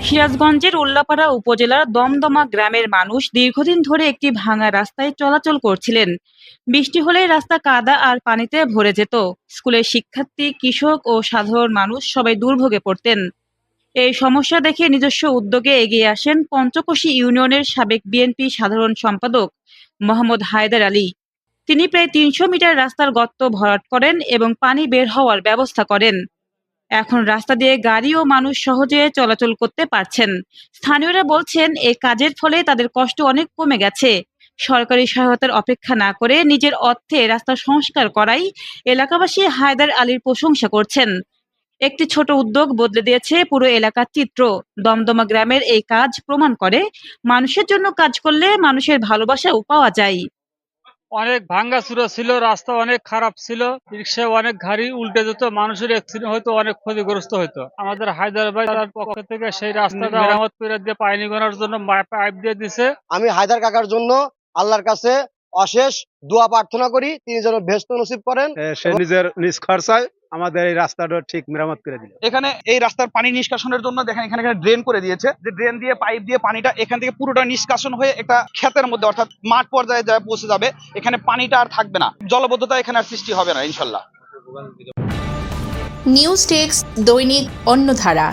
সিরাজগঞ্জের উল্লাপাড়া উপজেলার দমদমা গ্রামের মানুষ দীর্ঘদিন ধরে একটি ভাঙা রাস্তায় চলাচল করছিলেন। বৃষ্টি হলেই রাস্তা কাদা আর পানিতে ভরে যেত। স্কুলের শিক্ষার্থী, কৃষক ও সাধারণ মানুষ সবাই দুর্ভোগে পড়তেন। এই সমস্যা দেখে নিজস্ব উদ্যোগে এগিয়ে আসেন পঞ্চকোশী ইউনিয়নের সাবেক বিএনপি সাধারণ সম্পাদক মোহাম্মদ হায়দার আলী। তিনি প্রায় ৩০০ মিটার রাস্তার গর্ত ভরাট করেন এবং পানি বের হওয়ার ব্যবস্থা করেন। এখন রাস্তা দিয়ে গাড়ি ও মানুষ সহজে চলাচল করতে পারছেন। স্থানীয়রা বলছেন এই কাজের ফলে তাদের কষ্ট অনেক কমে গেছে। সরকারি সহায়তার অপেক্ষা না করে নিজের অর্থে রাস্তা সংস্কার করাই এলাকাবাসী হায়দার আলীর প্রশংসা করছেন। একটি ছোট উদ্যোগ বদলে দিয়েছে পুরো এলাকার চিত্র। দমদমা গ্রামের এই কাজ প্রমাণ করে মানুষের জন্য কাজ করলে মানুষের ভালোবাসাও পাওয়া যায়। অনেক ভাঙ্গাচুরা ছিল, রাস্তা অনেক খারাপ ছিল, রিক্সায় অনেক গাড়ি উল্টে যেত, মানুষের অ্যাক্সিডেন্ট হয়তো, অনেক ক্ষতিগ্রস্ত হতো। আমাদের হায়দার ভাই তার পক্ষ থেকে সেই রাস্তাটা মেরামত করে দিয়ে পানি গোনার জন্য পাইপ দিয়ে দিছে। আমি হায়দার কাকার জন্য আল্লাহর কাছে অশেষ দোয়া প্রার্থনা করি, তিনি যেন বেহেশত নসিব করেন। সে নিজের নিজ খরচায় আমাদের এই রাস্তাটা ঠিক মেরামত করে দিল। এখানে এই রাস্তার পানি নিষ্কাশনের জন্য দেখেন এখানে ড্রেন করে দিয়েছে, যে ড্রেন দিয়ে পাইপ দিয়ে পানিটা এখান থেকে পুরোটা নিষ্কাশন হয়ে একটা ক্ষেতের মধ্যে অর্থাৎ মাঠ পর্যায়ে যায় পৌঁছে যাবে। এখানে পানিটা আর থাকবে না, জলবদ্ধতা এখানে আর সৃষ্টি হবে না ইনশাল্লাহ। নিউজ টেক্স দৈনিক অন্যধারা।